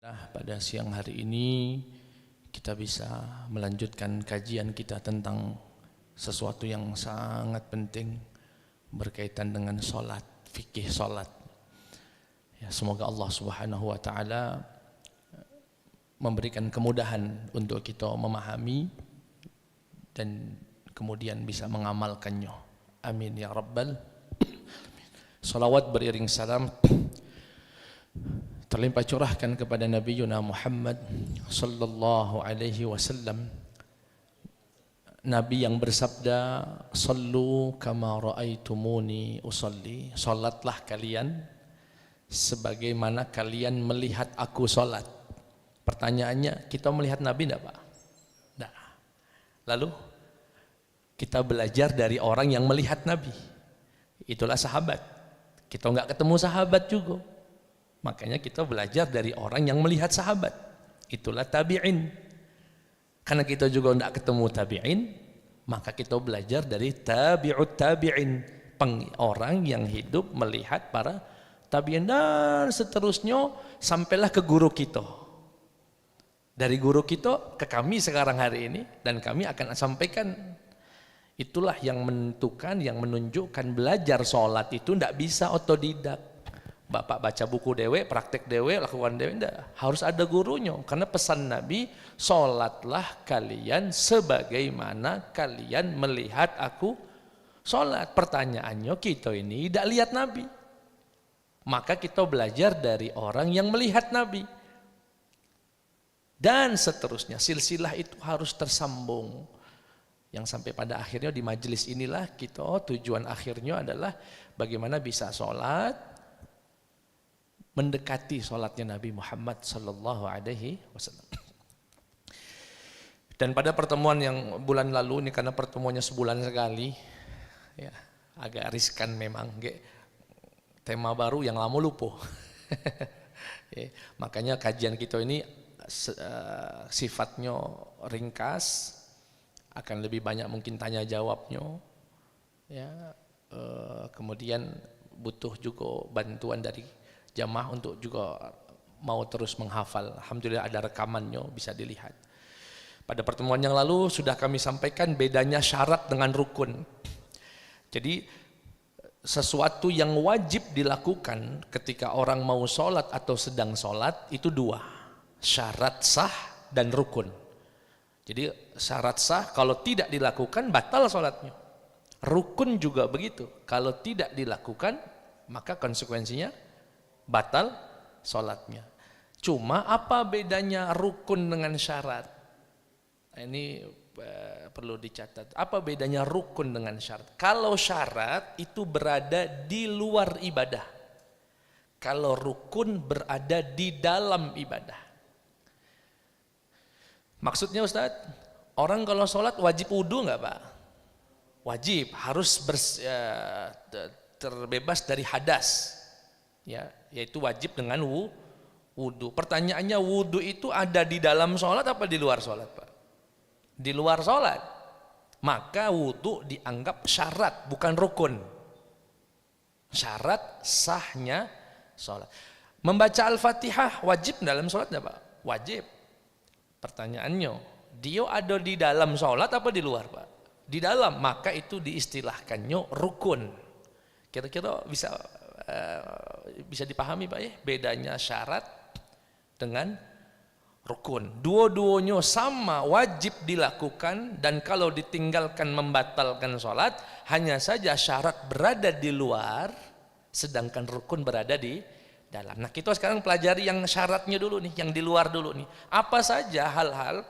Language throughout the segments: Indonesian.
Nah, pada siang hari ini kita bisa melanjutkan kajian kita tentang sesuatu yang sangat penting berkaitan dengan sholat, fikih sholat. Ya, semoga Allah Subhanahu wa Ta'ala memberikan kemudahan untuk kita memahami dan kemudian bisa mengamalkannya. Amin ya Rabbal. Salawat beriring salam terlimpah curahkan kepada Nabi Yuna Muhammad sallallahu alaihi wasallam, Nabi yang bersabda, "Sallu kama raaitumuni usalli." Salatlah kalian sebagaimana kalian melihat aku salat. Pertanyaannya, kita melihat Nabi enggak, Pak? Enggak. Lalu kita belajar dari orang yang melihat Nabi. Itulah sahabat. Kita enggak ketemu sahabat juga. Makanya kita belajar dari orang yang melihat sahabat. Itulah tabi'in. Karena kita juga tidak ketemu tabi'in, maka kita belajar dari tabi'ut tabi'in, orang yang hidup melihat para tabi'in, dan seterusnya sampailah ke guru kita. Dari guru kita ke kami sekarang hari ini, dan kami akan sampaikan. Itulah yang menentukan, yang menunjukkan belajar sholat itu tidak bisa otodidak. Bapak baca buku dewe, praktek dewe, lakukan dewe, enggak. Harus ada gurunya. Karena pesan Nabi, sholatlah kalian sebagaimana kalian melihat aku sholat. Pertanyaannya, kita ini tidak lihat Nabi. Maka kita belajar dari orang yang melihat Nabi. Dan seterusnya, silsilah itu harus tersambung. Yang sampai pada akhirnya di majelis inilah kita, tujuan akhirnya adalah bagaimana bisa sholat, mendekati sholatnya Nabi Muhammad sallallahu alaihi wasallam. Dan pada pertemuan yang bulan lalu ini, karena pertemuannya sebulan sekali, ya, agak riskan memang, tema baru yang lama lupa. Ya, makanya kajian kita ini sifatnya ringkas, akan lebih banyak mungkin tanya jawabnya, ya, kemudian butuh juga bantuan dari jamaah untuk juga mau terus menghafal. Alhamdulillah ada rekamannya, bisa dilihat. Pada pertemuan yang lalu sudah kami sampaikan bedanya syarat dengan rukun. Jadi sesuatu yang wajib dilakukan ketika orang mau sholat atau sedang sholat itu dua, syarat sah dan rukun. Jadi syarat sah kalau tidak dilakukan batal sholatnya. Rukun juga begitu, kalau tidak dilakukan maka konsekuensinya batal sholatnya. Cuma apa bedanya rukun dengan syarat? Ini perlu dicatat. Apa bedanya rukun dengan syarat? Kalau syarat itu berada di luar ibadah. Kalau rukun berada di dalam ibadah. Maksudnya Ustaz, orang kalau sholat wajib wudu nggak Pak? Wajib, harus terbebas dari hadas. Ya, yaitu wajib dengan wudu. Pertanyaannya, wudu itu ada di dalam sholat apa di luar sholat Pak? Di luar sholat. Maka wudu dianggap syarat, bukan rukun. Syarat sahnya sholat. Membaca Al-Fatihah wajib dalam sholat enggak Pak? Wajib. Pertanyaannya, dia ada di dalam sholat apa di luar Pak? Di dalam, maka itu diistilahkannya rukun. Kira-kira bisa dipahami Pak ya, bedanya syarat dengan rukun. Dua-duanya sama, wajib dilakukan, dan kalau ditinggalkan membatalkan sholat. Hanya saja syarat berada di luar, sedangkan rukun berada di dalam. Nah, kita sekarang pelajari yang syaratnya dulu nih, yang di luar dulu nih. Apa saja hal-hal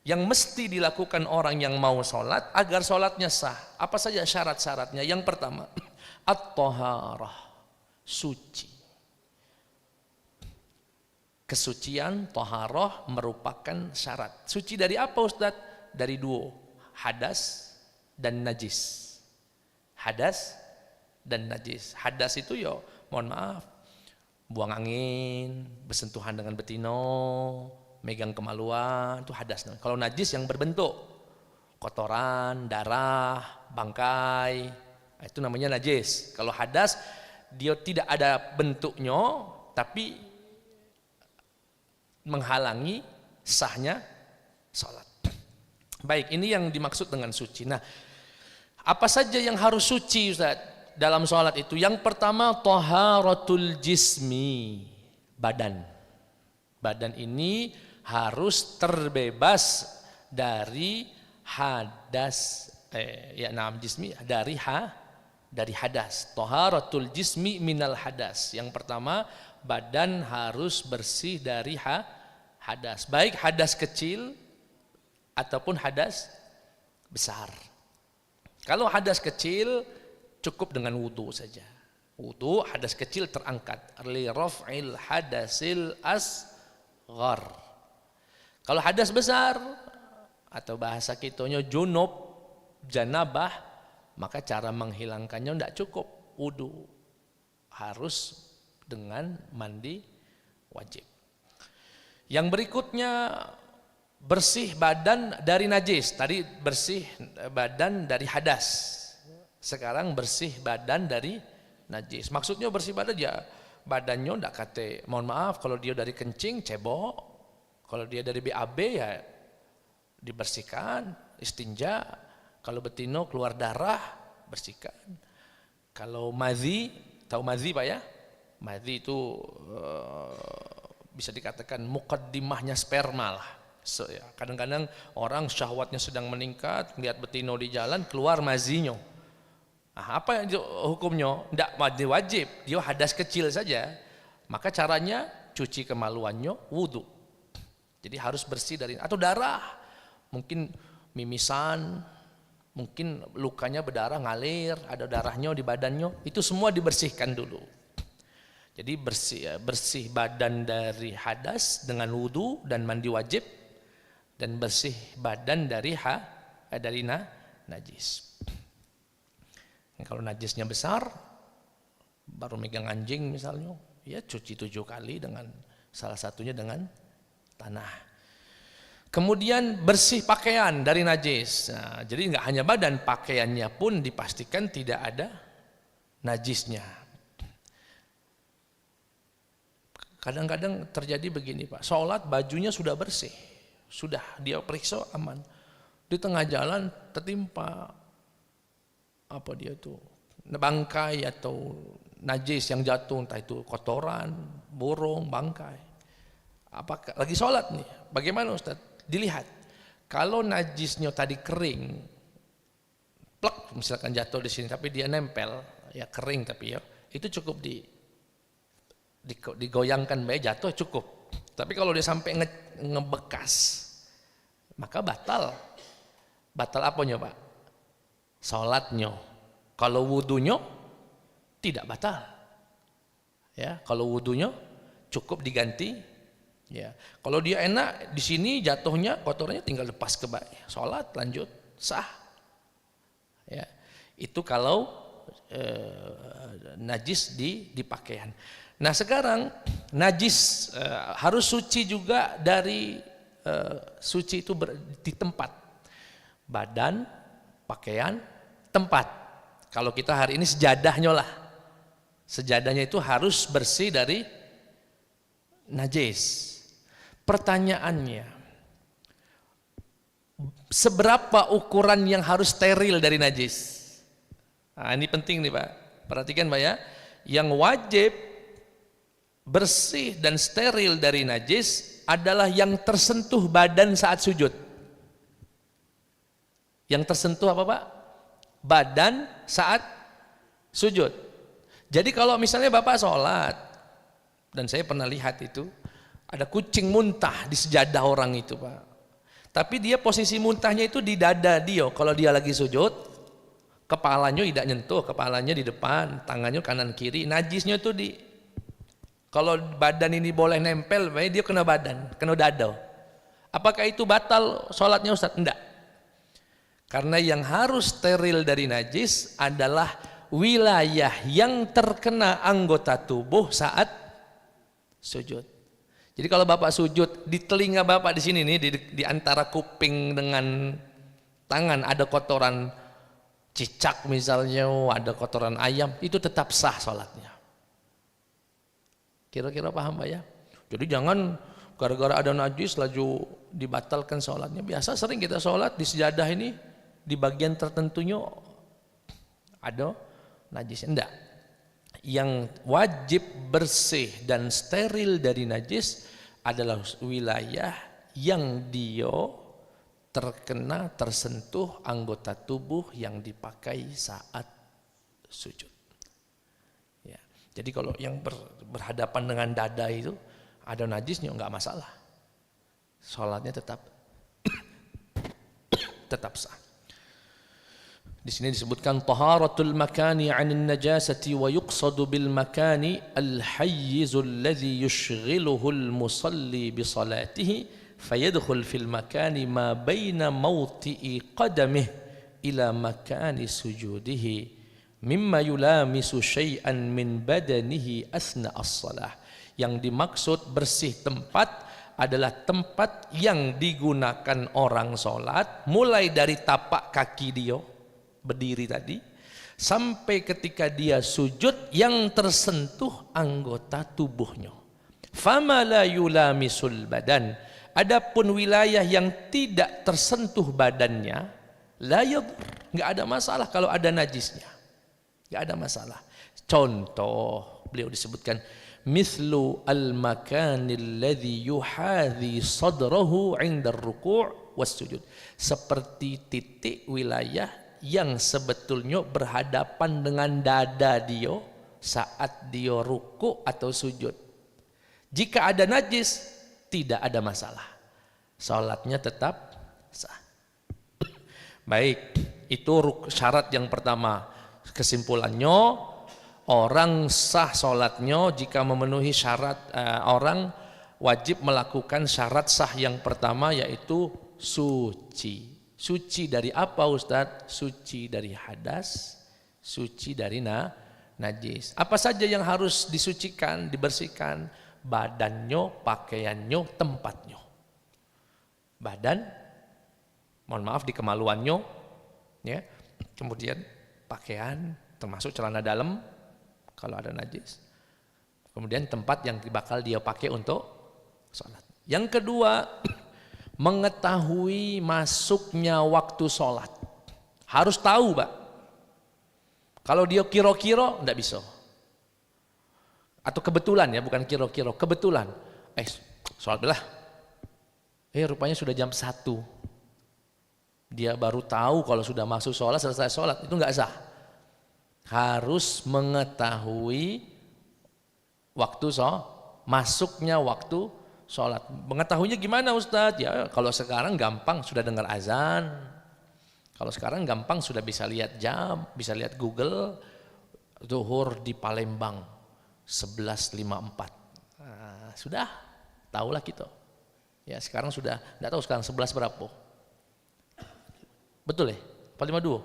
yang mesti dilakukan orang yang mau sholat agar sholatnya sah? Apa saja syarat-syaratnya? Yang pertama, at-taharah, suci. Kesucian, taharah merupakan syarat. Suci dari apa Ustaz? Dari dua, hadas dan najis. Hadas dan najis. Hadas itu ya, mohon maaf, buang angin, bersentuhan dengan betino, megang kemaluan, itu hadas. Kalau najis yang berbentuk kotoran, darah, bangkai, itu namanya najis. Kalau hadas, dia tidak ada bentuknya, tapi menghalangi sahnya sholat. Baik, ini yang dimaksud dengan suci. Nah, apa saja yang harus suci Ustaz dalam sholat itu? Yang pertama, taharatul jismi, badan. Badan ini harus terbebas dari hadas, jismi, dari hadas. Taharatul jismi minal hadas. Yang pertama, badan harus bersih dari hadas, baik hadas kecil ataupun hadas besar. Kalau hadas kecil cukup dengan wudu saja. Wudu, hadas kecil terangkat. Li raf'il hadasil asghar. Kalau hadas besar atau bahasa kitanya junub, janabah, maka cara menghilangkannya tidak cukup wudu. Harus dengan mandi wajib. Yang berikutnya, bersih badan dari najis. Tadi bersih badan dari hadas. Sekarang bersih badan dari najis. Maksudnya bersih badan ya badannya ndak kate. Mohon maaf kalau dia dari kencing cebok. Kalau dia dari BAB ya dibersihkan, istinja. Kalau betino keluar darah, bersihkan. Kalau madhi, tahu madhi Pak ya? Madhi itu bisa dikatakan mukaddimahnya sperma lah. So, ya, kadang-kadang orang syahwatnya sedang meningkat, lihat betino di jalan, keluar mazinya. Nah, apa hukumnya? Tidak wajib, dia hadas kecil saja. Maka caranya cuci kemaluannya, wudu. Jadi harus bersih dari, atau darah, mungkin mimisan, mungkin lukanya berdarah ngalir, ada darahnya di badannya, itu semua dibersihkan dulu. Jadi bersih badan dari hadas dengan wudu dan mandi wajib, dan bersih badan dari najis. Kalau najisnya besar, baru megang anjing misalnya, ya cuci 7 kali dengan salah satunya dengan tanah. Kemudian bersih pakaian dari najis. Nah, jadi nggak hanya badan, pakaiannya pun dipastikan tidak ada najisnya. Kadang-kadang terjadi begini Pak, sholat bajunya sudah bersih, sudah dia periksa aman, di tengah jalan tertimpa apa dia tuh bangkai atau najis yang jatuh, entah itu kotoran, burung, bangkai. Apakah lagi sholat nih? Bagaimana Ustaz? Dilihat, kalau najisnya tadi kering, plek misalkan jatuh di sini, tapi dia nempel, ya kering tapi ya itu cukup digoyangkan baik jatuh cukup. Tapi kalau dia sampai ngebekas, maka batal. Batal apanya Pak? Sholatnya. Kalau wudunya tidak batal. Ya, kalau wudunya cukup diganti. Ya, kalau dia enak di sini jatuhnya kotornya tinggal lepas ke bawah, sholat lanjut sah. Ya, itu kalau najis di pakaian. Nah sekarang najis harus suci juga dari suci itu di tempat, badan, pakaian, tempat. Kalau kita hari ini sejadahnya lah, sejadahnya itu harus bersih dari najis. Pertanyaannya, seberapa ukuran yang harus steril dari najis? Nah, ini penting nih Pak, perhatikan Pak ya. Yang wajib bersih dan steril dari najis adalah yang tersentuh badan saat sujud. Yang tersentuh apa Pak? Badan saat sujud. Jadi kalau misalnya Bapak sholat, dan saya pernah lihat itu, ada kucing muntah di sejadah orang itu Pak. Tapi dia posisi muntahnya itu di dada dia. Kalau dia lagi sujud, kepalanya tidak nyentuh, kepalanya di depan, tangannya kanan kiri. Najisnya itu kalau badan ini boleh nempel, dia kena badan, kena dada. Apakah itu batal sholatnya Ustaz? Enggak. Karena yang harus steril dari najis adalah wilayah yang terkena anggota tubuh saat sujud. Jadi kalau Bapak sujud, di telinga Bapak di sini nih, di antara kuping dengan tangan ada kotoran cicak misalnya, ada kotoran ayam, itu tetap sah sholatnya. Kira-kira paham Pak ya? Jadi jangan gara-gara ada najis laju dibatalkan sholatnya. Biasa sering kita sholat di sejadah ini, di bagian tertentunya ada najis. Enggak. Yang wajib bersih dan steril dari najis adalah wilayah yang dia terkena, tersentuh anggota tubuh yang dipakai saat sujud. Ya. Jadi kalau yang berhadapan dengan dada itu ada najisnya enggak masalah. Salatnya tetap sah. Di sini disebutkan taharatul makani 'anil najasati wa yuqsadu bil makani al-hayyiz alladhi yushghiluhu al-musalli bi salatihi fayadkhul fil makani ma baina mawti'i qadamihi ila makani sujudihi mimma yulamisu syai'an min badanihi asna as-salah. Yang dimaksud bersih tempat adalah tempat yang digunakan orang sholat, mulai dari tapak kaki dia berdiri tadi sampai ketika dia sujud yang tersentuh anggota tubuhnya. Fama la yulamisul badan, adapun wilayah yang tidak tersentuh badannya, la yadur, enggak ada masalah kalau ada najisnya. Enggak ada masalah. Contoh, beliau disebutkan mithlu al-makanil ladzi yuhadhi sadrahu 'inda ar-ruku' was sujud. Seperti titik wilayah yang sebetulnya berhadapan dengan dada dia saat dia ruku atau sujud. Jika ada najis, tidak ada masalah. Salatnya tetap sah. Baik, itu syarat yang pertama. Kesimpulannya, orang sah salatnya jika memenuhi syarat, orang wajib melakukan syarat sah yang pertama, yaitu suci. Suci dari apa Ustadz? Suci dari hadas, suci dari najis. Apa saja yang harus disucikan, dibersihkan? Badannya, pakaiannya, tempatnya. Badan, mohon maaf, di kemaluannya, ya. Kemudian pakaian, termasuk celana dalam, kalau ada najis. Kemudian tempat yang bakal dia pakai untuk sholat. Yang kedua, mengetahui masuknya waktu sholat. Harus tahu, Pak. Kalau dia kira-kira, enggak bisa. Atau kebetulan, ya, bukan kira-kira, kebetulan. Sholat belah. Rupanya sudah jam 1. Dia baru tahu kalau sudah masuk sholat, selesai sholat. Itu enggak sah. Harus mengetahui waktu masuknya waktu sholat. Mengetahuinya gimana Ustadz? Ya kalau sekarang gampang, sudah dengar azan. Kalau sekarang gampang, sudah bisa lihat jam, bisa lihat Google. Zuhur di Palembang 11.54. Nah, sudah tahulah kita. Ya sekarang sudah, enggak tahu sekarang 11 berapa. Betul ya? Apa 52?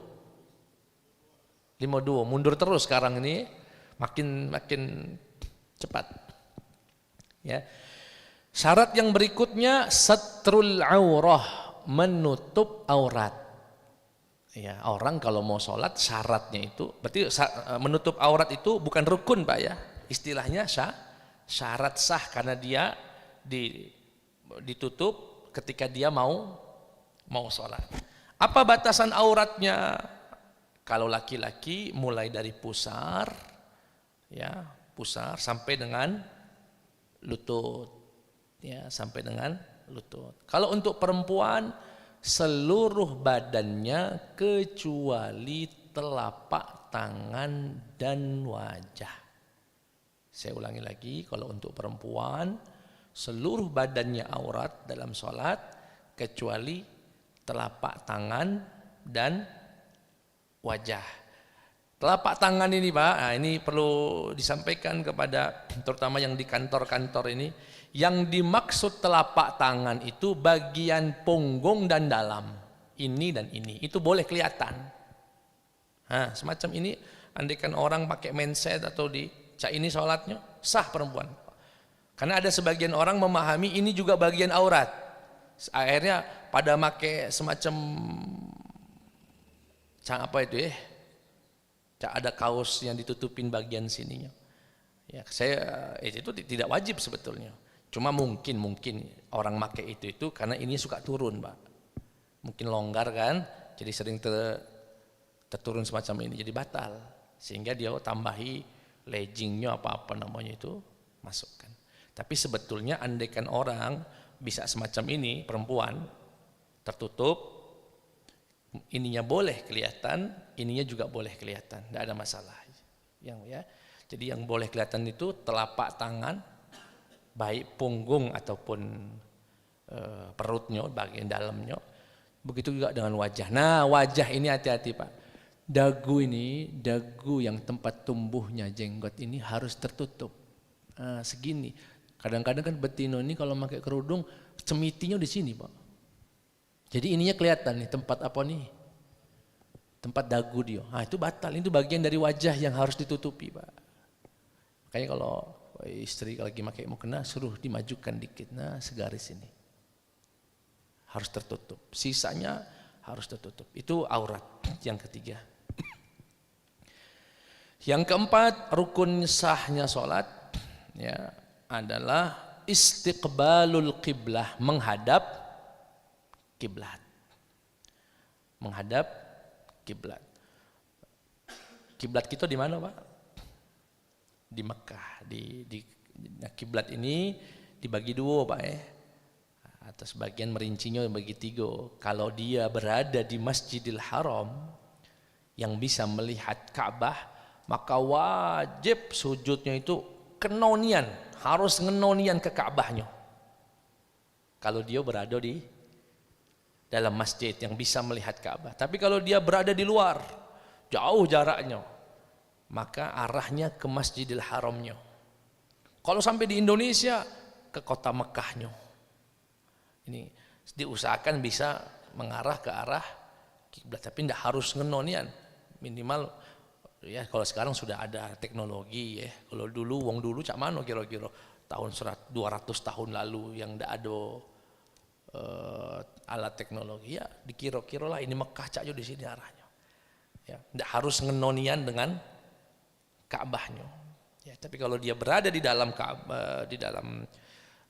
52, mundur terus sekarang ini, makin cepat. Ya. Syarat yang berikutnya satrul aurah, menutup aurat. Ya, orang kalau mau sholat syaratnya itu, berarti menutup aurat itu bukan rukun, Pak, ya. Istilahnya syarat sah karena dia ditutup ketika dia mau sholat. Apa batasan auratnya? Kalau laki-laki mulai dari pusar, ya, pusar sampai dengan lutut. Ya, sampai dengan lutut. Kalau untuk perempuan, seluruh badannya kecuali telapak tangan dan wajah. Saya ulangi lagi, kalau untuk perempuan, seluruh badannya aurat dalam sholat kecuali telapak tangan dan wajah. Telapak tangan ini, Pak, nah ini perlu disampaikan kepada terutama yang di kantor-kantor ini. Yang dimaksud telapak tangan itu bagian punggung dan dalam. Ini dan ini. Itu boleh kelihatan. Nah, semacam ini, andaikan orang pakai mindset atau cak ini sholatnya, sah perempuan. Karena ada sebagian orang memahami ini juga bagian aurat. Akhirnya pada pakai semacam apa itu ya? Ada kaos yang ditutupin bagian sininya. Ya, itu tidak wajib sebetulnya. Cuma mungkin orang make itu karena ini suka turun, Pak. Mungkin longgar kan, jadi sering terturun semacam ini, jadi batal. Sehingga dia tambahi leggingnya apa namanya itu masukkan. Tapi sebetulnya andaikan orang bisa semacam ini, perempuan tertutup, ininya boleh kelihatan, ininya juga boleh kelihatan, tidak ada masalah. Jadi yang boleh kelihatan itu telapak tangan, baik punggung ataupun perutnya, bagian dalamnya. Begitu juga dengan wajah. Nah, wajah ini hati-hati, Pak. Dagu yang tempat tumbuhnya jenggot ini harus tertutup. Segini. Kadang-kadang kan betina ini kalau pakai kerudung, cemitinya di sini, Pak. Jadi ininya kelihatan nih, tempat apa nih? Tempat dagu dia. Itu batal. Itu bagian dari wajah yang harus ditutupi, Pak. Makanya kalau istri lagi pakai mukena, suruh dimajukan dikit. Nah, segaris ini. Harus tertutup. Sisanya harus tertutup. Itu aurat yang ketiga. Yang keempat, rukun sahnya sholat adalah istiqbalul qiblah, menghadap kiblat. Menghadap kiblat. Kiblat kita di mana, Pak? Di Mekah. Kiblat ini dibagi dua, Pak Atas bagian merincinya bagi tiga. Kalau dia berada di Masjidil Haram yang bisa melihat Ka'bah, maka wajib sujudnya itu kenonian, harus ngenonian ke Ka'bahnya. Kalau dia berada di dalam masjid yang bisa melihat Ka'bah. Tapi kalau dia berada di luar, jauh jaraknya, maka arahnya ke Masjidil Haramnya. Kalau sampai di Indonesia, ke kota Mekahnya. Ini diusahakan bisa mengarah ke arah kiblat, tapi tidak harus ngenonian. Minimal kalau sekarang sudah ada teknologi Kalau dulu cak mano kira-kira tahun 200 tahun lalu yang tidak ada alat teknologi, dikira-kira lah ini Mekah cak di sini arahnya. Tidak harus ngenonian dengan Ka'bahnya. Tapi kalau dia berada di dalam Ka'bah, di dalam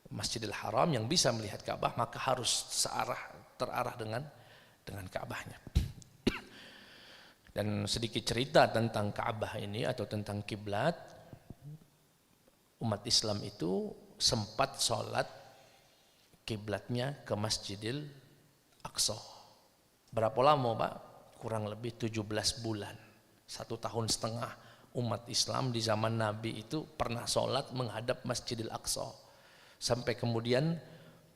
Masjidil Haram yang bisa melihat Ka'bah, maka harus terarah dengan Ka'bahnya. Dan sedikit cerita tentang Ka'bah ini atau tentang kiblat. Umat Islam itu sempat sholat kiblatnya ke Masjidil Aqsa. Berapa lama, Pak? Kurang lebih 17 bulan. 1,5 tahun umat Islam di zaman Nabi itu pernah sholat menghadap Masjidil Aqsa. Sampai kemudian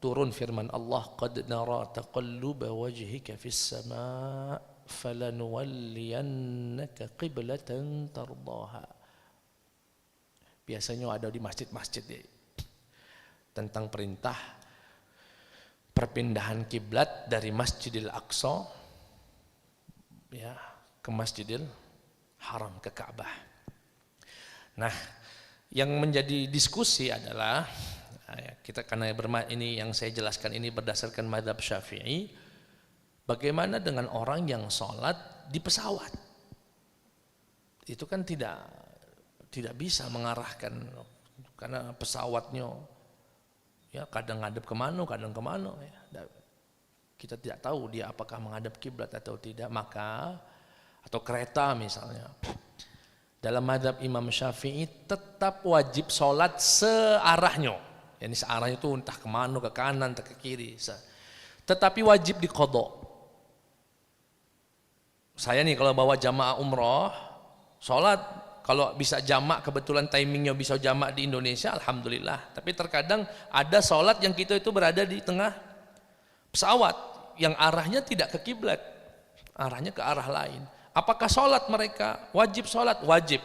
turun firman Allah, qad nara taqalluba wajhika fis sama' falanuwalliyannaka qiblatan tardaha. Biasanya ada di masjid-masjid tentang perintah perpindahan kiblat dari Masjidil Aqsa ke Masjidil Haram, ke Ka'bah. Nah, yang menjadi diskusi adalah kita karena ini yang saya jelaskan ini berdasarkan mazhab Syafi'i, bagaimana dengan orang yang sholat di pesawat? Itu kan tidak bisa mengarahkan karena pesawatnya kadang ngadep kemana, kadang kemana kita tidak tahu dia apakah menghadap kiblat atau tidak. Maka atau kereta misalnya, dalam mazhab Imam Syafi'i tetap wajib sholat searahnya. Ini searahnya itu entah kemana, ke kanan, entah ke kiri. Tetapi wajib diqadha. Saya nih kalau bawa jamaah umroh, sholat kalau bisa jamak, kebetulan timingnya bisa jamak di Indonesia, alhamdulillah. Tapi terkadang ada sholat yang kita itu berada di tengah pesawat yang arahnya tidak ke kiblat, arahnya ke arah lain. Apakah sholat mereka wajib sholat? Wajib.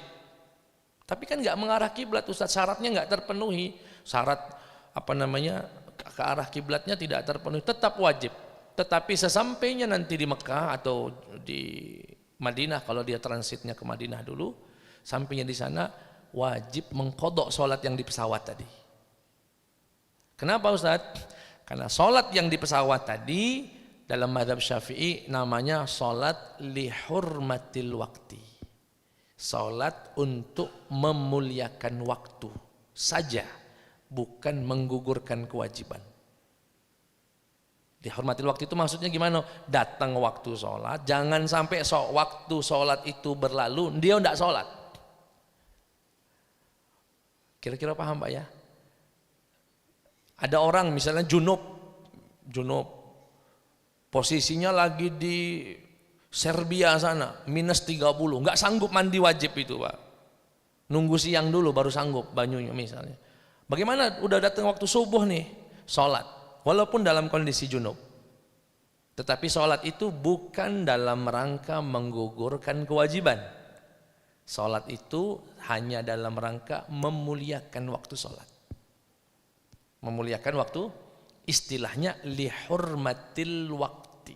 Tapi kan nggak mengarah kiblat, Ustaz. Syaratnya nggak terpenuhi. Syarat ke arah kiblatnya tidak terpenuhi, tetap wajib. Tetapi sesampainya nanti di Mekah atau di Madinah, kalau dia transitnya ke Madinah dulu, sampainya di sana wajib mengqadha sholat yang di pesawat tadi. Kenapa, Ustaz? Karena sholat yang di pesawat tadi dalam mazhab Syafi'i namanya sholat lihurmatil wakti, sholat untuk memuliakan waktu saja, bukan menggugurkan kewajiban. Dihormati waktu itu maksudnya gimana? Datang waktu sholat, jangan sampai waktu sholat itu berlalu, dia tidak sholat. Kira-kira paham Pak ya? Ada orang misalnya junub, posisinya lagi di Serbia sana, -30, nggak sanggup mandi wajib itu Pak. Nunggu siang dulu baru sanggup banyunya misalnya. Bagaimana udah datang waktu subuh nih, sholat. Walaupun dalam kondisi junub. Tetapi sholat itu bukan dalam rangka menggugurkan kewajiban. Sholat itu hanya dalam rangka memuliakan waktu sholat. Memuliakan waktu, istilahnya lihurmatil wakti.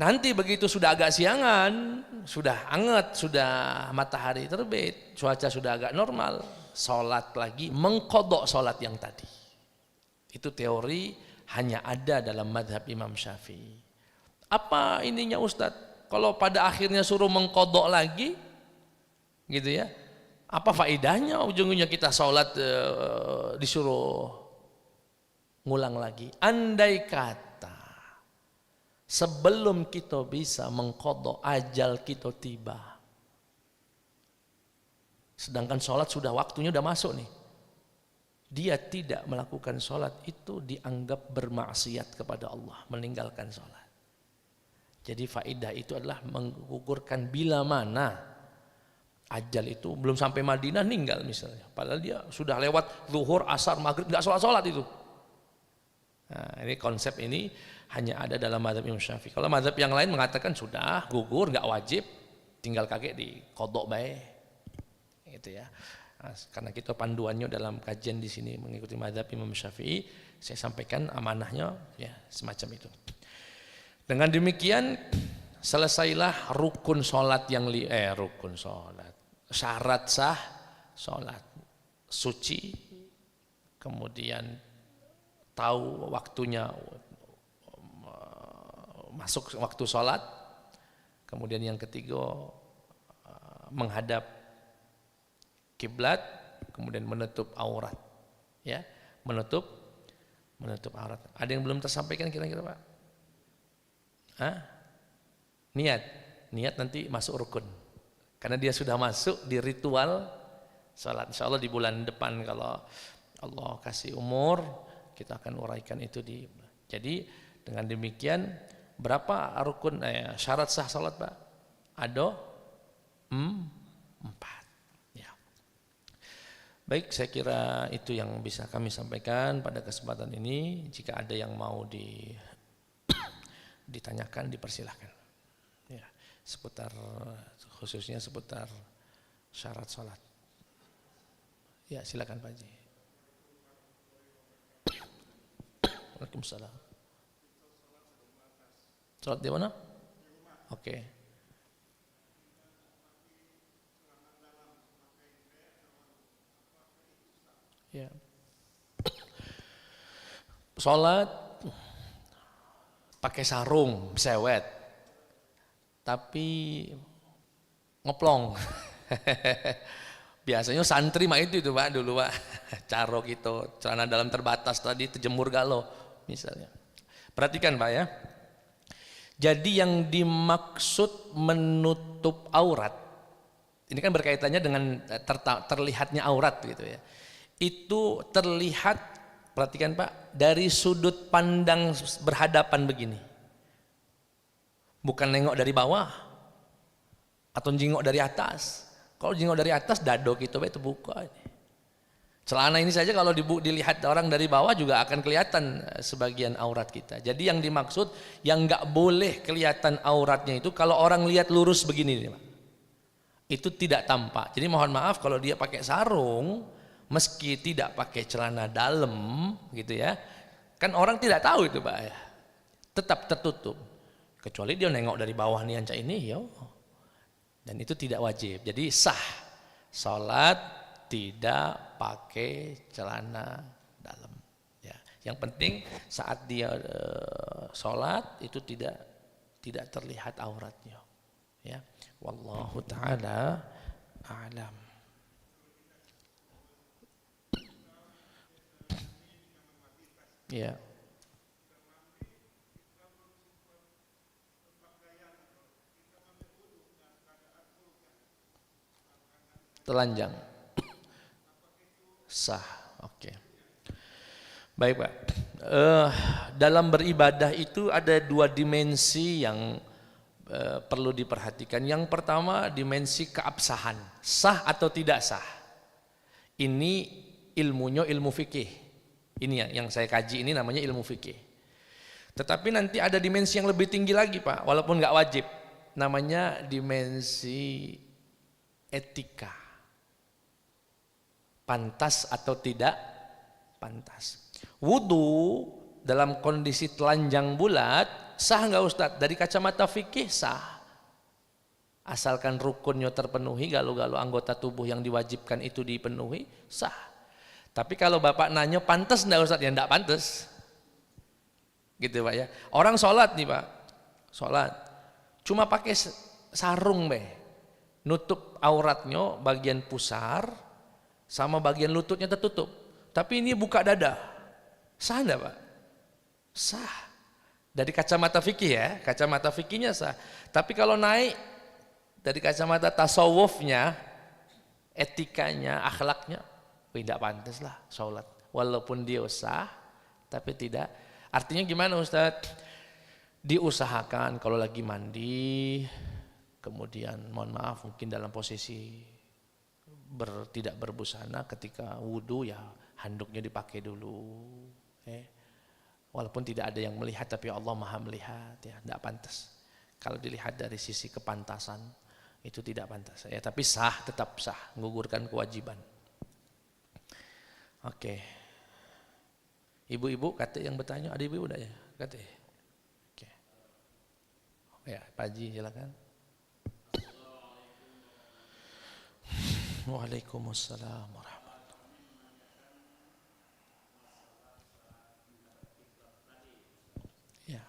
Nanti begitu sudah agak siangan, sudah hangat, sudah matahari terbit, cuaca sudah agak normal, sholat lagi, mengkodok sholat yang tadi. Itu teori hanya ada dalam madhab Imam Syafi'i. Apa ininya Ustadz? Kalau pada akhirnya suruh mengkodok lagi, gitu ya, apa faedahnya ujung-ujungnya kita sholat disuruh ngulang lagi? Andai kata sebelum kita bisa mengkodok ajal kita tiba, sedangkan sholat sudah waktunya udah masuk nih, dia tidak melakukan sholat, itu dianggap bermaksiat kepada Allah, meninggalkan sholat. Jadi faedah itu adalah menggugurkan bila mana ajal itu belum sampai Madinah ninggal misalnya, padahal dia sudah lewat zuhur, asar, maghrib, nggak sholat itu. Nah, ini konsep ini hanya ada dalam mazhab Imam Syafi'i. Kalau mazhab yang lain mengatakan sudah gugur, nggak wajib, tinggal kakek di kodok baik, gitu ya. Nah, karena kita panduannya dalam kajian di sini mengikuti mazhab Imam Syafi'i, saya sampaikan amanahnya ya semacam itu. Dengan demikian selesailah rukun sholat yang rukun sholat, syarat sah sholat, suci, kemudian tahu waktunya masuk waktu sholat, kemudian yang ketiga menghadap kiblat, kemudian menutup aurat, ya, menutup aurat. Ada yang belum tersampaikan kira-kira Pak? Niat nanti masuk rukun, karena dia sudah masuk di ritual salat. Insya Allah di bulan depan kalau Allah kasih umur kita akan uraikan itu di. Jadi dengan demikian berapa rukun syarat sah salat Pak? Ada 4. Baik, saya kira itu yang bisa kami sampaikan pada kesempatan ini. Jika ada yang mau ditanyakan, dipersilahkan. Ya, khususnya seputar syarat sholat. Ya, silakan Pak Haji. Waalaikumsalam. Sholat di mana? Oke. Ya. Sholat pakai sarung, sewet, tapi ngeplong. Biasanya santri mah itu Pak dulu Pak, caro gitu, celana dalam terbatas tadi terjemur galau misalnya. Perhatikan Pak ya. Jadi yang dimaksud menutup aurat, ini kan berkaitannya dengan terlihatnya aurat gitu ya. Itu terlihat, perhatikan Pak, dari sudut pandang berhadapan begini. Bukan nengok dari bawah atau jingok dari atas. Kalau jingok dari atas dado kita itu buka. Celana ini saja kalau dilihat orang dari bawah juga akan kelihatan sebagian aurat kita. Jadi yang dimaksud yang nggak boleh kelihatan auratnya itu kalau orang lihat lurus begini Pak. Itu tidak tampak. Jadi mohon maaf kalau dia pakai sarung, meski tidak pakai celana dalam gitu ya, kan orang tidak tahu itu Pak ya, tetap tertutup, kecuali dia nengok dari bawah nih ancak ini ya, dan itu tidak wajib. Jadi sah sholat tidak pakai celana dalam ya. Yang penting saat dia sholat itu tidak terlihat auratnya ya. Wallahu ta'ala a'lam. Ya. Telanjang. Sah. Oke. Baik Pak. Dalam beribadah itu ada dua dimensi yang perlu diperhatikan. Yang pertama dimensi keabsahan. Sah atau tidak sah. Ini ilmunya ilmu fikih. Ini yang saya kaji ini namanya ilmu fikih. Tetapi nanti ada dimensi yang lebih tinggi lagi Pak. Walaupun nggak wajib. Namanya dimensi etika. Pantas atau tidak pantas. Wudu dalam kondisi telanjang bulat sah nggak Ustadz? Dari kacamata fikih sah. Asalkan rukunnya terpenuhi, galu-galu anggota tubuh yang diwajibkan itu dipenuhi, sah. Tapi kalau Bapak nanya pantas nggak Ustadz? Ya nggak pantas. Gitu Pak ya. Orang sholat nih Pak, sholat. Cuma pakai sarung nutup auratnya bagian pusar, sama bagian lututnya tertutup. Tapi ini buka dada. Sah enggak Pak? Sah. Dari kacamata fikih ya, kacamata fikihnya sah. Tapi kalau naik dari kacamata tasawufnya, etikanya, akhlaknya, tidak pantas lah sholat. Walaupun dia sah, tapi tidak. Artinya gimana Ustadz? Diusahakan kalau lagi mandi, kemudian mohon maaf mungkin dalam posisi tidak berbusana, ketika wudhu ya handuknya dipakai dulu. Walaupun tidak ada yang melihat, tapi Allah maha melihat ya, tidak pantas. Kalau dilihat dari sisi kepantasan itu tidak pantas ya, tapi sah, tetap sah, menggugurkan kewajiban. Oke. Ibu-ibu kata yang bertanya, ada ibu udah ya? Kata. Oke. Ya, Pak Haji silakan. Waalaikumsalam warahmatullahi. Ya.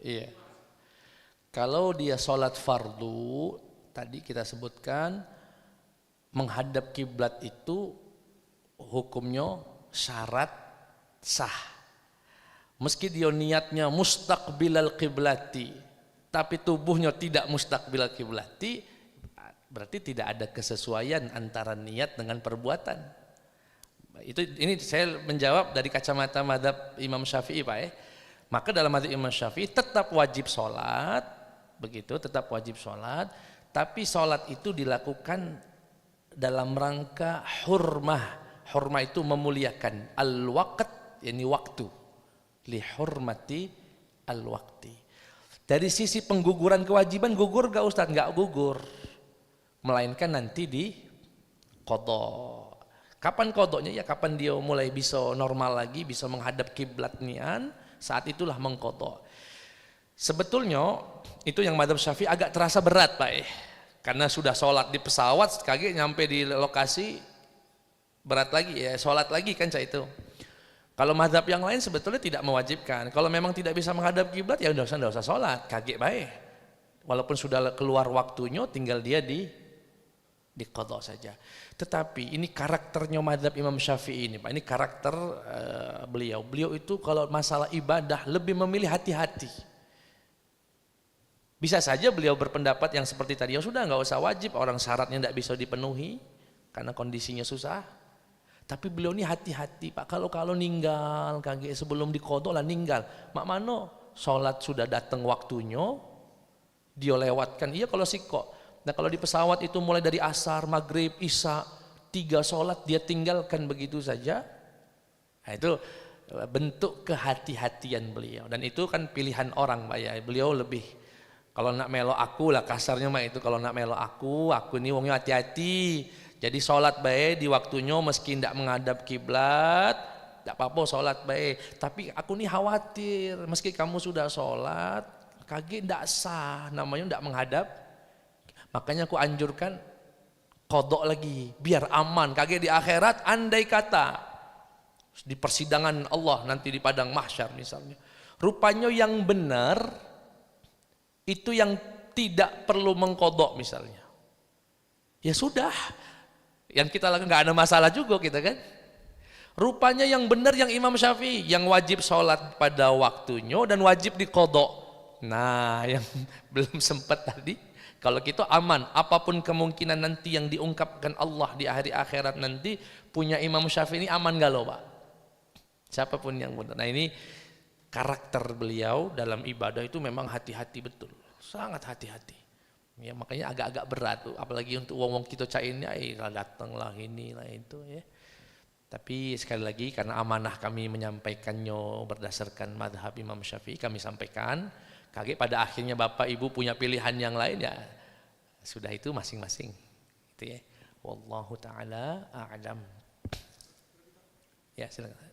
Iya. Kalau dia sholat fardu, tadi kita sebutkan menghadap kiblat itu hukumnya syarat sah. Meski dia niatnya mustaqbilal qiblati, tapi tubuhnya tidak mustaqbilal qiblati, berarti tidak ada kesesuaian antara niat dengan perbuatan. Ini saya menjawab dari kacamata mazhab Imam Syafi'i Pak ya. Maka dalam mazhab Imam Syafi'i tetap wajib sholat, begitu, tetap wajib sholat, tapi sholat itu dilakukan dalam rangka hurmah. Hurmah itu memuliakan, al-waqt, yakni waktu, li hurmati al-waqti. Dari sisi pengguguran kewajiban, gugur gak Ustaz? Gak gugur, melainkan nanti di qadha. Kapan qadhanya? Ya kapan dia mulai bisa normal lagi, bisa menghadap kiblat nian, saat itulah mengqadha. Sebetulnya itu yang mazhab Syafi'i agak terasa berat Pak karena sudah sholat di pesawat, kaget nyampe di lokasi berat lagi ya, sholat lagi kan itu. Kalau mazhab yang lain sebetulnya tidak mewajibkan. Kalau memang tidak bisa menghadap kiblat ya udah usah sholat, kaget baik. Walaupun sudah keluar waktunya, tinggal dia di qadha saja. Tetapi ini karakternya mazhab Imam Syafi'i ini Pak, ini karakter beliau. Beliau itu kalau masalah ibadah lebih memilih hati-hati. Bisa saja beliau berpendapat yang seperti tadi, ya sudah nggak usah wajib, orang syaratnya tidak bisa dipenuhi karena kondisinya susah. Tapi beliau ini hati-hati Pak, kalau ninggal kaget sebelum di qadha lah ninggal. Mak mano sholat sudah datang waktunya, dia lewatkan. Iya kalau siko. Nah kalau di pesawat itu mulai dari asar, maghrib, isya, 3 sholat dia tinggalkan begitu saja. Nah itu bentuk kehati-hatian beliau. Dan itu kan pilihan orang Pak ya. Beliau lebih, kalau nak melo aku lah kasarnya mah itu, kalau nak melo aku ini wongnya hati-hati. Jadi sholat baik di waktunya meski tidak menghadap kiblat, tidak apa-apa sholat baik. Tapi aku nih khawatir, meski kamu sudah sholat, kaki tidak sah, namanya tidak menghadap. Makanya aku anjurkan qadha lagi, biar aman. Kaki di akhirat, andai kata di persidangan Allah nanti di padang mahsyar misalnya, rupanya yang benar itu yang tidak perlu mengqadha misalnya. Ya sudah, yang kita lakukan nggak ada masalah juga kita kan. Rupanya yang benar yang Imam Syafi'i, yang wajib sholat pada waktunya dan wajib diqadha. Nah, yang belum sempat tadi, kalau gitu aman. Apapun kemungkinan nanti yang diungkapkan Allah di hari akhirat nanti, punya Imam Syafi'i ini aman gak loh Pak? Siapapun yang benar. Nah ini karakter beliau dalam ibadah itu memang hati-hati betul, sangat hati-hati. Ya, makanya agak-agak berat tuh, apalagi untuk wong-wong kita cairnya, datanglah ini lah itu ya. Tapi sekali lagi karena amanah kami menyampaikannya berdasarkan madhab Imam Syafi'i, kami sampaikan. Kaget pada akhirnya Bapak Ibu punya pilihan yang lain ya sudah, itu masing-masing. Itu ya. Wallahu taala a'lam. Ya silakan.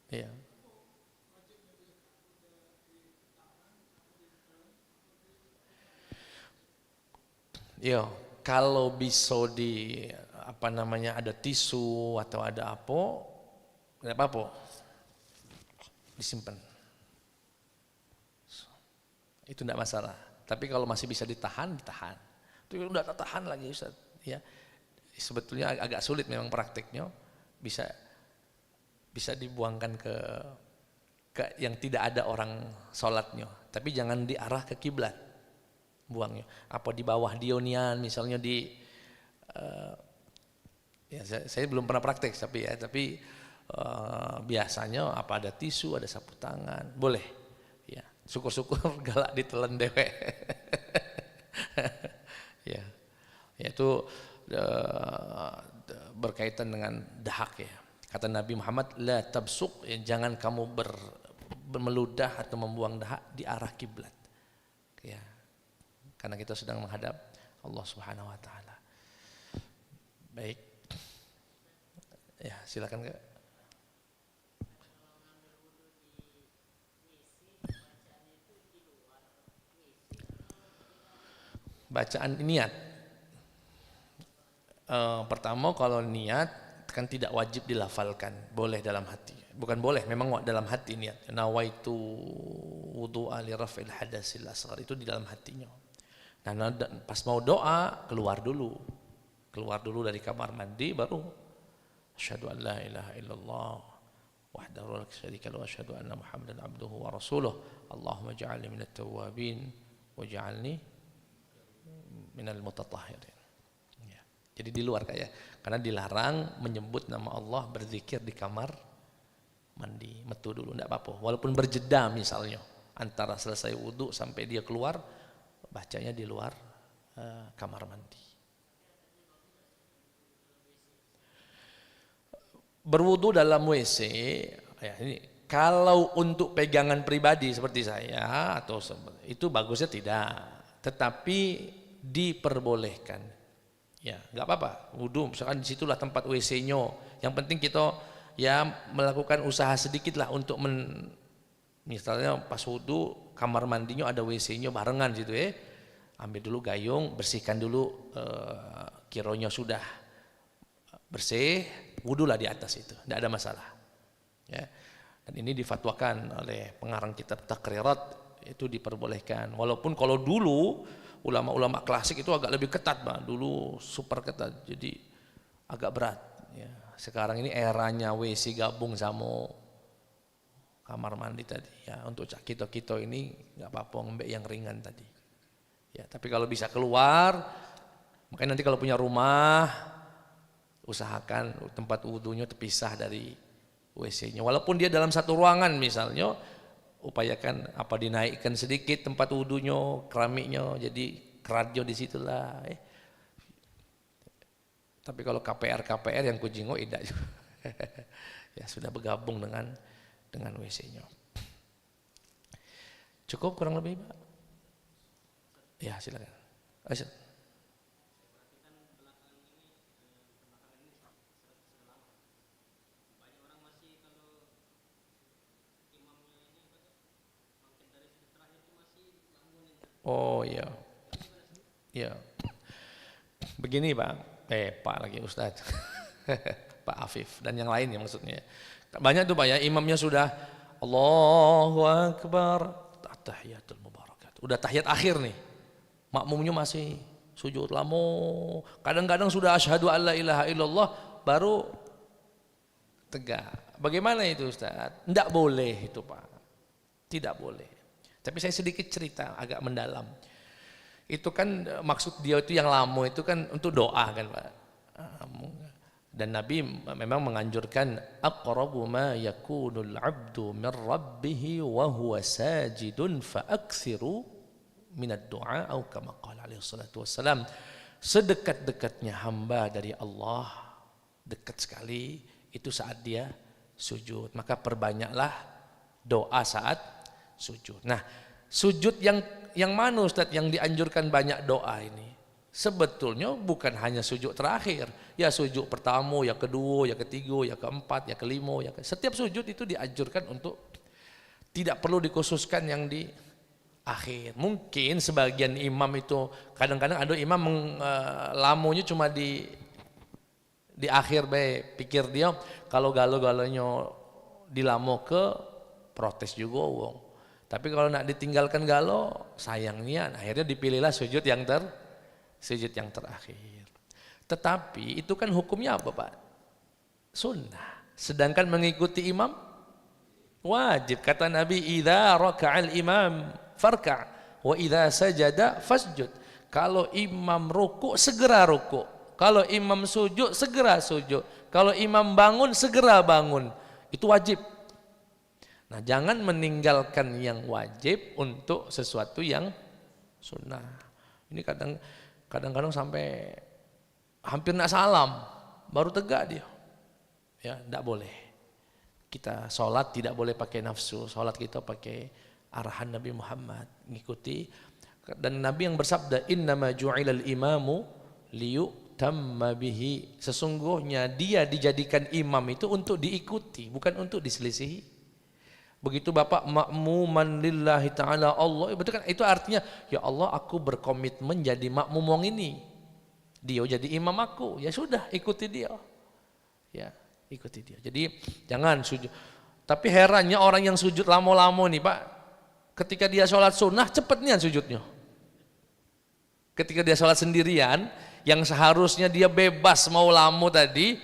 Iya. Yo, kalau bisa di apa namanya ada tisu atau ada apa, tidak apa-apa, disimpan. Itu tidak masalah. Tapi kalau masih bisa ditahan, ditahan. Itu udah tak tahan lagi Ustaz. Ya, sebetulnya agak sulit memang prakteknya. Bisa dibuangkan ke yang tidak ada orang sholatnya. Tapi jangan diarah ke kiblat. Buangnya apa di bawah dionian misalnya ya saya belum pernah praktek tapi biasanya apa ada tisu, ada sapu tangan, boleh ya, syukur-syukur galak ditelan dewe. Ya itu berkaitan dengan dahak ya, kata Nabi Muhammad la tabsuq, ya, jangan kamu meludah atau membuang dahak di arah kiblat ya, karena kita sedang menghadap Allah Subhanahu wa taala. Baik. Ya, silakan Kak. Bacaan niat. Pertama kalau niat kan tidak wajib dilafalkan, boleh dalam hati. Bukan boleh, memang dalam hati niat. Nawaitu wudu'a li raf'il hadasil asghar, itu di dalam hatinya. Nah, pas mau doa keluar dulu dari kamar mandi baru asyhadu an la ilaha illallah wahdahu la syarika lahu wa asyhadu anna muhammadan abduhu wa rasuluh Allahumma ja'alni minat tawwabin waj'alni minal mutatahhirin. Ya. Jadi di luar kayak, karena dilarang menyebut nama Allah berzikir di kamar mandi, metu dulu enggak apa-apa. Walaupun berjeda misalnya antara selesai wudu sampai dia keluar, bacanya di luar kamar mandi. Berwudu dalam WC ya, ini kalau untuk pegangan pribadi seperti saya atau itu bagusnya tidak, tetapi diperbolehkan. Ya, nggak apa-apa. Wudu misalkan disitulah tempat WC-nya. Yang penting kita ya melakukan usaha sedikit lah untuk misalnya pas wudu kamar mandinya ada WC-nya barengan gitu ya. Ambil dulu gayung, bersihkan dulu kironya sudah bersih, wudulah di atas itu, tidak ada masalah. Ya. Dan ini difatwakan oleh pengarang kitab Taqrirat, itu diperbolehkan. Walaupun kalau dulu ulama-ulama klasik itu agak lebih ketat, Bang. Dulu super ketat, jadi agak berat. Ya. Sekarang ini eranya WC gabung sama kamar mandi tadi. Ya, untuk kita ini nggak apa-apa, ngembek yang ringan tadi. Ya, tapi kalau bisa keluar, makanya nanti kalau punya rumah, usahakan tempat wudhunya terpisah dari WC-nya. Walaupun dia dalam satu ruangan misalnya, upayakan apa dinaikkan sedikit tempat wudhunya, keramiknya, jadi keratnya di situlah. Tapi kalau KPR yang kujingo tidak juga. Ya sudah bergabung dengan WC-nya. Cukup kurang lebih Pak? Ya silakan. Ayo. Oh iya. Ya. Begini Pak lagi Ustadz. Pak Afif dan yang lain ya maksudnya. Banyak tuh Pak ya, imamnya sudah Allahu Akbar, tahiyatul mubarakat. Udah tahiyat akhir nih. Makmumnya masih sujud lamo. Kadang-kadang sudah asyhadu alla ilaha illallah baru tegak. Bagaimana itu Ustaz? Tidak boleh itu Pak. Tidak boleh. Tapi saya sedikit cerita agak mendalam. Itu kan maksud dia itu yang lamo itu kan untuk doa kan Pak. Dan Nabi memang menganjurkan aqrabu ma yakunul 'abdu min rabbih wa huwa sajidun fa aktsiru minad du'a atau kama qala alaihi salatu wassalam. Sedekat-dekatnya hamba dari Allah, dekat sekali itu saat dia sujud. Maka perbanyaklah doa saat sujud. Nah, sujud yang mana Ustaz yang dianjurkan banyak doa ini? Sebetulnya bukan hanya sujud terakhir, ya sujud pertama, ya kedua, ya ketiga, ya keempat, ya kelima, setiap sujud itu dianjurkan untuk tidak perlu dikhususkan yang di akhir. Mungkin sebagian imam itu kadang-kadang ada imam lamunya cuma di akhir pikir dia kalau galo-galonya dilamo ke protes juga wong. Tapi kalau nak ditinggalkan galo sayangnya akhirnya dipilihlah sujud yang terakhir. Tetapi itu kan hukumnya apa Pak? Sunnah. Sedangkan mengikuti imam wajib. Kata Nabi, idza raka'al imam farka' wa idza sajada fasjud. Kalau imam ruku segera ruku. Kalau imam sujud segera sujud. Kalau imam bangun segera bangun. Itu wajib. Nah, jangan meninggalkan yang wajib untuk sesuatu yang sunnah. Ini kadang-kadang sampai hampir nak salam baru tegak dia. Ya, tidak boleh. Kita sholat tidak boleh pakai nafsu. Sholat kita pakai arahan Nabi Muhammad, ngikuti. Dan Nabi yang bersabda, innama ju'ilal imamu liyutamma bihi. Sesungguhnya dia dijadikan imam itu untuk diikuti, bukan untuk diselisihi. Begitu Bapak makmuman lillahi ta'ala Allah, betul kan? Itu artinya, ya Allah aku berkomitmen jadi makmum wong ini. Dia jadi imam aku, ya sudah ikuti dia. Ya, ikuti dia. Jadi jangan sujud. Tapi herannya orang yang sujud lama-lama nih Pak, ketika dia sholat sunnah cepet nih sujudnya. Ketika dia sholat sendirian, yang seharusnya dia bebas mau lama tadi,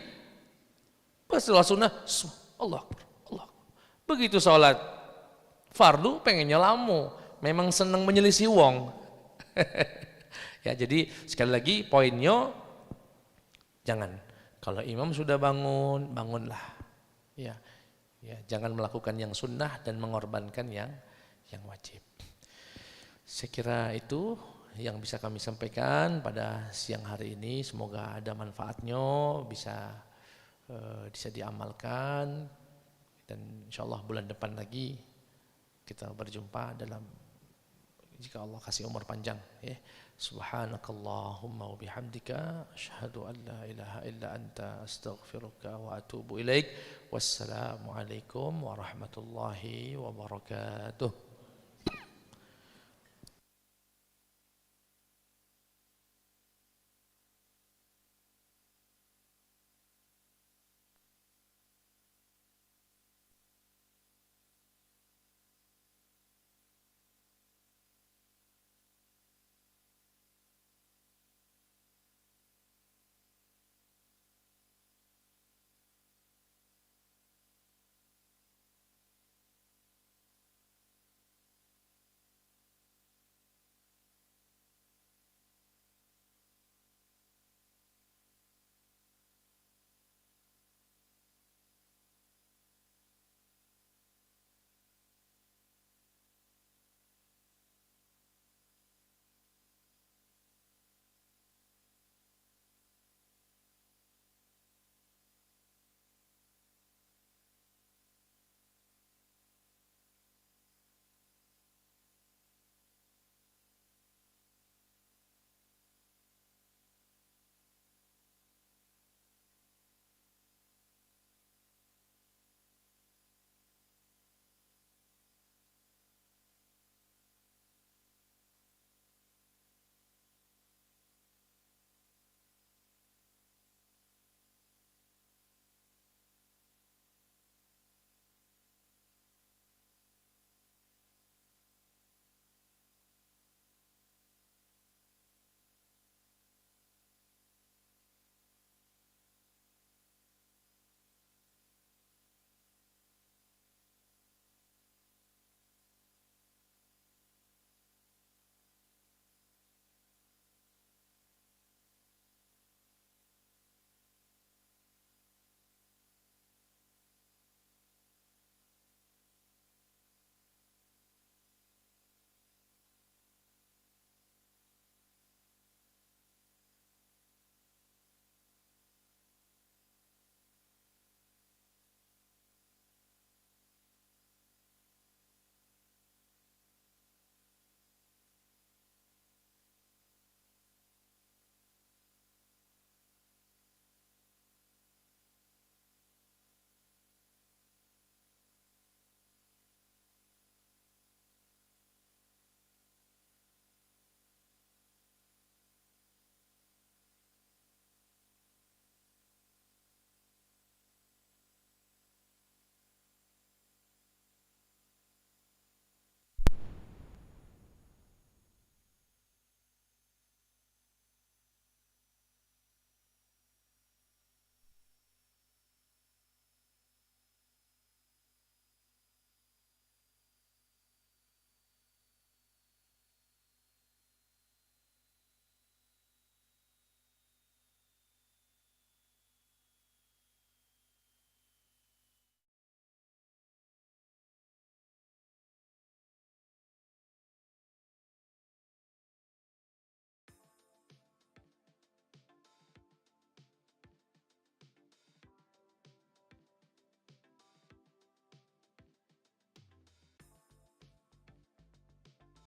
pas sholat sunnah, Allah Akbar. Begitu sholat fardu pengennya lama, memang senang menyelisih wong. Ya, jadi sekali lagi poinnya jangan, kalau imam sudah bangun, bangunlah. Ya, jangan melakukan yang sunnah dan mengorbankan yang wajib. Saya kira itu yang bisa kami sampaikan pada siang hari ini. Semoga ada manfaatnya, bisa diamalkan. Dan insyaallah bulan depan lagi kita berjumpa dalam, jika Allah kasih umur panjang ya. Subhanakallahumma wa bihamdika asyhadu an la ilaha illa anta astaghfiruka wa atubu ilaik. Wassalamualaikum warahmatullahi wabarakatuh.